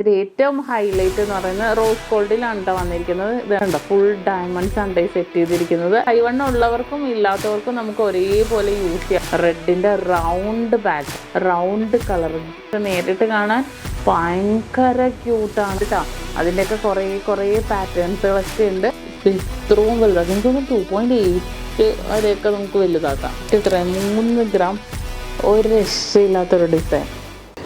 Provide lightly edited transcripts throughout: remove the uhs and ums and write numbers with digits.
ഇതിൽ ഏറ്റവും ഹൈലൈറ്റ് എന്ന് പറയുന്നത് റോസ് ഗോൾഡിലാണ് കേട്ടോ വന്നിരിക്കുന്നത്. ഇത് കണ്ടോ, ഫുൾ ഡയമണ്ട്സ് ആണ് സെറ്റ് ചെയ്തിരിക്കുന്നത്. കൈവണ്ണം ഉള്ളവർക്കും ഇല്ലാത്തവർക്കും നമുക്ക് ഒരേപോലെ യൂസ് ചെയ്യാം. റെഡിന്റെ റൗണ്ട് ബാഗ്, റൗണ്ട് കളർ നേരിട്ട് കാണാൻ ഭയങ്കര ക്യൂട്ടാണ് കേട്ടോ. അതിൻ്റെയൊക്കെ കുറേ പാറ്റേൺസുകളൊക്കെ ഉണ്ട്. ഇത്രയും വലുതാക്കാം, എനിക്കൊന്ന് 2.8 വരെയൊക്കെ നമുക്ക് വലുതാക്കാം. ഇത്രയും 3 ഗ്രാം, ഒരു രക്ഷയില്ലാത്തൊരു ഡിസൈൻ.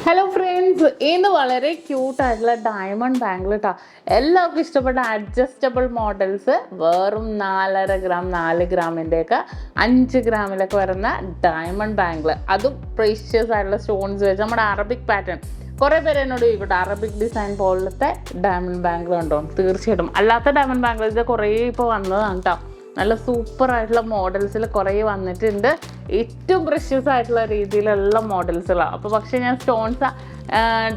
ഹലോ ഫ്രണ്ട്സ്, ഇന്ന് വളരെ ക്യൂട്ടായിട്ടുള്ള ഡയമണ്ട് ബാംഗിൾ കേട്ടോ. എല്ലാവർക്കും ഇഷ്ടപ്പെട്ട അഡ്ജസ്റ്റബിൾ മോഡൽസ് വെറും 4.5 ഗ്രാം, 4 ഗ്രാമിൻ്റെയൊക്കെ 5 ഗ്രാമിലൊക്കെ വരുന്ന ഡയമണ്ട് ബാംഗിൾ, അതും പ്രീഷ്യസ് ആയിട്ടുള്ള സ്റ്റോൺസ് വെച്ച് നമ്മുടെ അറബിക് പാറ്റേൺ. കുറേ പേര് എന്നോട് ചോദിക്കട്ടെ, അറബിക് ഡിസൈൻ പോലത്തെ ഡയമണ്ട് ബാംഗിൾ ഉണ്ടോ? തീർച്ചയായിട്ടും. അല്ലാത്ത ഡയമണ്ട് ബാംഗിൾ ഇത് കുറേ ഇപ്പോൾ വന്നതാണ് കേട്ടോ. നല്ല സൂപ്പർ ആയിട്ടുള്ള മോഡൽസിൽ കുറേ വന്നിട്ടുണ്ട്. ഏറ്റവും പ്രഷ്യസ് ആയിട്ടുള്ള രീതിയിലുള്ള മോഡൽസുകളാണ്. അപ്പോൾ പക്ഷേ ഞാൻ സ്റ്റോൺസ്,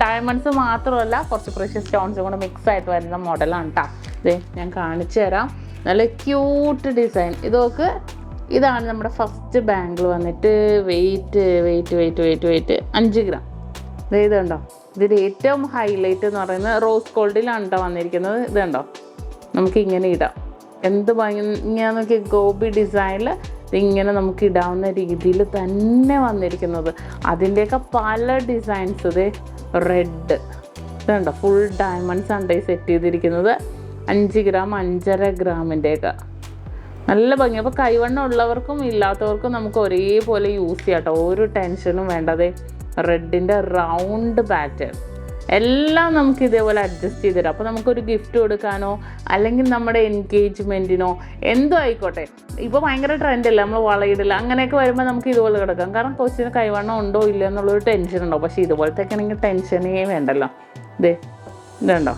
ഡയമണ്ട്സ് മാത്രമല്ല, കുറച്ച് പ്രഷ്യസ് സ്റ്റോൺസും കൂടെ മിക്സ് ആയിട്ട് വരുന്ന മോഡലാണ് കേട്ടോ. ഇതേ ഞാൻ കാണിച്ചു തരാം. നല്ല ക്യൂട്ട് ഡിസൈൻ. ഇതാണ് നമ്മുടെ ഫസ്റ്റ് ബാംഗിൾ വന്നിട്ട്. Weight 5 gram. ഇത് കണ്ടോ, ഇതിൽ ഏറ്റവും ഹൈലൈറ്റ് എന്ന് പറയുന്നത് റോസ് ഗോൾഡിലാണ് കേട്ടോ വന്നിരിക്കുന്നത്. ഇത് കണ്ടോ, നമുക്ക് ഇങ്ങനെ ഇടാം. എന്ത് ഇങ്ങനെ നോക്കി, ഗോപി ഡിസൈനിൽ ഇതിങ്ങനെ നമുക്ക് ഇടാവുന്ന രീതിയിൽ തന്നെ വന്നിരിക്കുന്നത്. അതിൻ്റെയൊക്കെ പല ഡിസൈൻസ്. ഇത് റെഡ്, ഇതുണ്ടോ, ഫുൾ ഡയമണ്ട്സ് ആണ് സെറ്റ് ചെയ്തിരിക്കുന്നത്. 5 ഗ്രാം, 5.5 ഗ്രാമിൻ്റെയൊക്കെ നല്ല ഭംഗി. അപ്പോൾ കൈവണ്ണം ഉള്ളവർക്കും ഇല്ലാത്തവർക്കും നമുക്ക് ഒരേപോലെ യൂസ് ചെയ്യാം കേട്ടോ. ഒരു ടെൻഷനും വേണ്ടതേ. റെഡിൻ്റെ റൗണ്ട് പാറ്റേൺ എല്ലാം നമുക്ക് ഇതേപോലെ അഡ്ജസ്റ്റ് ചെയ്ത് തരാം. അപ്പോൾ നമുക്കൊരു ഗിഫ്റ്റ് കൊടുക്കാനോ അല്ലെങ്കിൽ നമ്മുടെ എൻഗേജ്മെൻറ്റിനോ എന്തോ ആയിക്കോട്ടെ. ഇപ്പോൾ ഭയങ്കര ട്രെൻഡല്ല, നമ്മൾ വളയിടില്ല, അങ്ങനെയൊക്കെ വരുമ്പോൾ നമുക്ക് ഇതുപോലെ കിടക്കാം. കാരണം കൊച്ചിന് കൈവണ്ണം ഉണ്ടോ ഇല്ല എന്നുള്ളൊരു ടെൻഷൻ ഉണ്ടാവും. പക്ഷേ ഇതുപോലത്തെയൊക്കെ ആണെങ്കിൽ ടെൻഷനേ വേണ്ടല്ലോ. ഇതുണ്ടോ,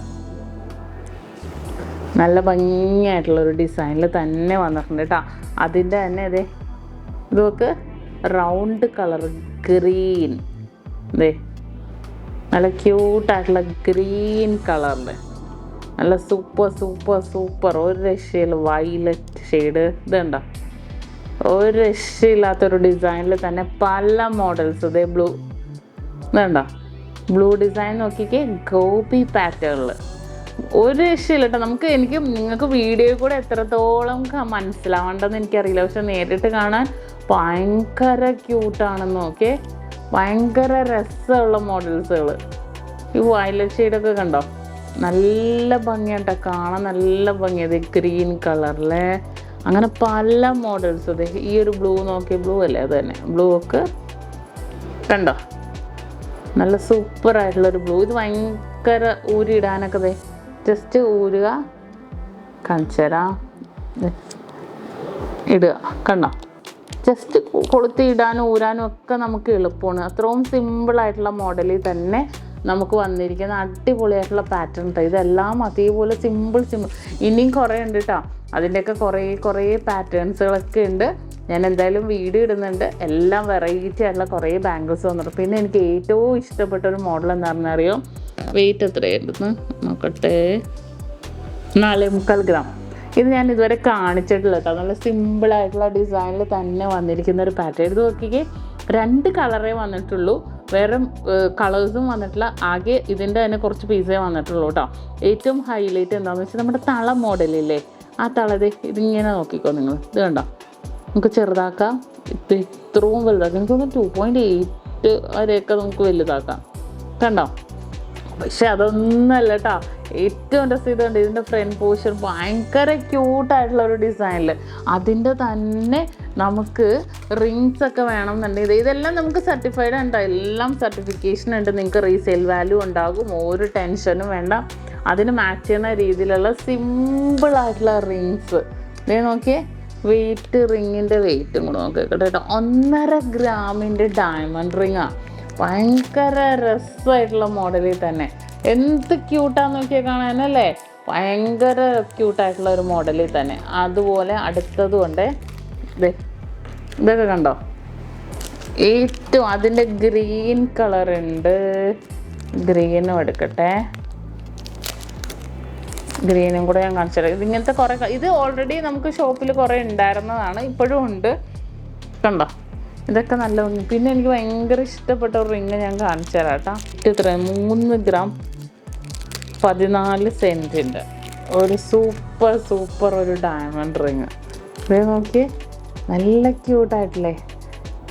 നല്ല ഭംഗിയായിട്ടുള്ളൊരു ഡിസൈനിൽ തന്നെ വന്നിട്ടുണ്ട് കേട്ടോ. അതിൻ്റെ തന്നെ ഇതൊക്കെ റൗണ്ട് കളർ ഗ്രീൻ, നല്ല ക്യൂട്ടായിട്ടുള്ള ഗ്രീൻ കളറിൽ നല്ല സൂപ്പർ ഒരു രക്ഷയില്ല. വയലറ്റ് ഷെയ്ഡ്, ഇതുണ്ടോ, ഒരു രക്ഷയില്ലാത്തൊരു ഡിസൈനിൽ തന്നെ പല മോഡൽസ്. ബ്ലൂ, ഇതുണ്ടോ, ബ്ലൂ ഡിസൈൻ നോക്കിക്കേ, ഗോപി പാറ്റേണിൽ ഒരു രക്ഷയില്ല കേട്ടോ. നിങ്ങൾക്ക് വീഡിയോ കൂടെ എത്രത്തോളം മനസ്സിലാവേണ്ടെന്ന് എനിക്കറിയില്ല. പക്ഷെ നേരിട്ട് കാണാൻ ഭയങ്കര ക്യൂട്ടാണെന്ന് നോക്കിയേ. ഭയങ്കര രസമുള്ള മോഡൽസുകൾ. ഈ വയലറ്റ് ഷെയ്ഡൊക്കെ കണ്ടോ, നല്ല ഭംഗിയാട്ടോ കാണാൻ, നല്ല ഭംഗിയത്. ഗ്രീൻ കളറിലെ അങ്ങനെ പല മോഡൽസ്. ഈ ഒരു ബ്ലൂ നോക്കിയ, ബ്ലൂ അല്ലേ, അത് തന്നെ ബ്ലൂ ഒക്കെ കണ്ടോ, നല്ല സൂപ്പറായിട്ടുള്ളൊരു ബ്ലൂ. ഇത് ഭയങ്കര ഊരിയിടാനൊക്കെ ജസ്റ്റ് ഊരുക, കാണിച്ചുതരാം, ഇടുക, കണ്ടോ. ജസ്റ്റ് കൊളുത്തി ഇടാനും ഊരാനും ഒക്കെ നമുക്ക് എളുപ്പമാണ്. അത്രയും സിമ്പിളായിട്ടുള്ള മോഡലിൽ തന്നെ നമുക്ക് വന്നിരിക്കുന്ന അടിപൊളിയായിട്ടുള്ള പാറ്റേൺ കേട്ടോ. ഇതെല്ലാം അതേപോലെ സിമ്പിൾ. ഇനിയും കുറേ ഉണ്ട് കേട്ടോ. അതിൻ്റെയൊക്കെ കുറേ പാറ്റേൺസുകളൊക്കെ ഉണ്ട്. ഞാൻ എന്തായാലും വീഡിയോ ഇടുന്നുണ്ട്. എല്ലാം വെറൈറ്റി ആയിട്ടുള്ള കുറേ ബാംഗിൾസ് വന്നിട്ടുണ്ട്. പിന്നെ എനിക്ക് ഏറ്റവും ഇഷ്ടപ്പെട്ട ഒരു മോഡൽ എന്താണെന്ന് അറിയോ? വെയിറ്റ് എത്രയായിരുന്നു നോക്കട്ടെ, 4.25 ഗ്രാം. ഇത് ഞാൻ ഇതുവരെ കാണിച്ചിട്ടില്ല കേട്ടോ. നല്ല സിമ്പിളായിട്ടുള്ള ഡിസൈനിൽ തന്നെ വന്നിരിക്കുന്ന ഒരു പാറ്റേൺ. ഇത് നോക്കിക്കേ, 2 കളറേ വന്നിട്ടുള്ളൂ, വേറെ കളേഴ്സും വന്നിട്ടില്ല. ആകെ ഇതിൻ്റെ തന്നെ കുറച്ച് പീസേ വന്നിട്ടുള്ളൂ കേട്ടോ. ഏറ്റവും ഹൈലൈറ്റ് എന്താണെന്ന് വെച്ചാൽ നമ്മുടെ തള മോഡലില്ലേ, ആ ഇതിങ്ങനെ നോക്കിക്കോ നിങ്ങൾ. ഇത് കണ്ടോ, നമുക്ക് ചെറുതാക്കാം, ഇത്രയും വലുതാക്കാം. എനിക്കൊന്ന് 2.8 വരെയൊക്കെ നമുക്ക് വലുതാക്കാം, കണ്ടോ. പക്ഷെ അതൊന്നല്ല കേട്ടോ. ഏറ്റവും രസം ഇതിൻ്റെ ഫ്രണ്ട് പോർഷൻ ഭയങ്കര ക്യൂട്ടായിട്ടുള്ള ഒരു ഡിസൈനിൽ. അതിൻ്റെ തന്നെ നമുക്ക് റിങ്സ് ഒക്കെ വേണമെന്നുണ്ടെങ്കിൽ ഇതെല്ലാം നമുക്ക് സർട്ടിഫൈഡ് ഉണ്ടോ, എല്ലാം സർട്ടിഫിക്കേഷൻ ഉണ്ട്. നിങ്ങൾക്ക് റീസെയിൽ വാല്യൂ ഉണ്ടാകും, ഒരു ടെൻഷനും വേണ്ട. അതിന് മാച്ച് ചെയ്യുന്ന രീതിയിലുള്ള സിമ്പിളായിട്ടുള്ള റിങ്സ്. ഇതേ നോക്കിയേ, വെയിറ്റ്, റിങ്ങിൻ്റെ വെയിറ്റും കൂടെ നോക്കിക്കട്ടെ കേട്ടോ. 1.5 ഗ്രാമിൻ്റെ ഡയമണ്ട് റിങ്ങാണ്. ഭയങ്കര രസമായിട്ടുള്ള മോഡലിൽ തന്നെ. എന്ത് ക്യൂട്ടാന്ന് നോക്കിയാൽ കാണാനല്ലേ, ഭയങ്കര ക്യൂട്ടായിട്ടുള്ള ഒരു മോഡലിൽ തന്നെ. അതുപോലെ അടുത്തതും ഉണ്ട്. ഇതൊക്കെ കണ്ടോ, ഏറ്റവും അതിൻ്റെ ഗ്രീൻ കളറുണ്ട്. ഗ്രീനും എടുക്കട്ടെ, ഗ്രീനും കൂടെ ഞാൻ കാണിച്ചു തരാം. ഇതിങ്ങനത്തെ ഇത് ഓൾറെഡി നമുക്ക് ഷോപ്പിൽ കുറേ ഉണ്ടായിരുന്നതാണ്, ഇപ്പോഴും ഉണ്ട്, കണ്ടോ. ഇതൊക്കെ നല്ല ഭംഗി. പിന്നെ എനിക്ക് ഭയങ്കര ഇഷ്ടപ്പെട്ട ഒരു റിങ് ഞാൻ കാണിച്ചു തരാം കേട്ടോ. 3 ഗ്രാം 14 സെൻറ്റിൻ്റെ ഒരു സൂപ്പർ ഒരു ഡയമണ്ട് റിങ്. ഇത് നോക്കി, നല്ല ക്യൂട്ടായിട്ടില്ലേ?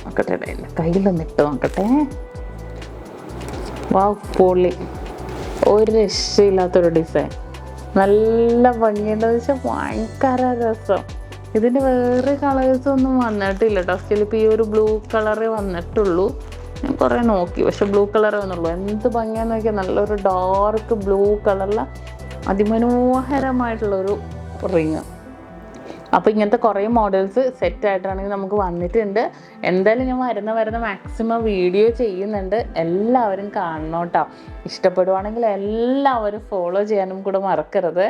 നോക്കട്ടെ, കയ്യിലൊന്ന് ഇട്ട് നോക്കട്ടെ. വാവ്, പൊളി. ഒരു രക്ഷയില്ലാത്തൊരു ഡിസൈൻ, നല്ല ഭംഗിയുണ്ടെന്ന് വെച്ചാൽ ഭയങ്കര രസം. ഇതിന് വേറെ കളേഴ്സൊന്നും വന്നിട്ടില്ല കേട്ടോ. ചിലപ്പോൾ ഈ ഒരു ബ്ലൂ കളറേ വന്നിട്ടുള്ളൂ. ഞാൻ കുറേ നോക്കി, പക്ഷെ ബ്ലൂ കളറേ വന്നുള്ളൂ. എന്ത് ഭംഗിയാന്ന് നോക്കിയാൽ, നല്ലൊരു ഡാർക്ക് ബ്ലൂ കളറിലെ അതിമനോഹരമായിട്ടുള്ളൊരു റിങ്. അപ്പോൾ ഇങ്ങനത്തെ കുറേ മോഡൽസ് സെറ്റായിട്ടാണെങ്കിൽ നമുക്ക് വന്നിട്ടുണ്ട്. എന്തായാലും ഞാൻ വരുന്ന മാക്സിമം വീഡിയോ ചെയ്യുന്നുണ്ട്. എല്ലാവരും കാണണം കേട്ടോ. ഇഷ്ടപ്പെടുവാണെങ്കിൽ എല്ലാവരും ഫോളോ ചെയ്യാനും കൂടെ മറക്കരുത്.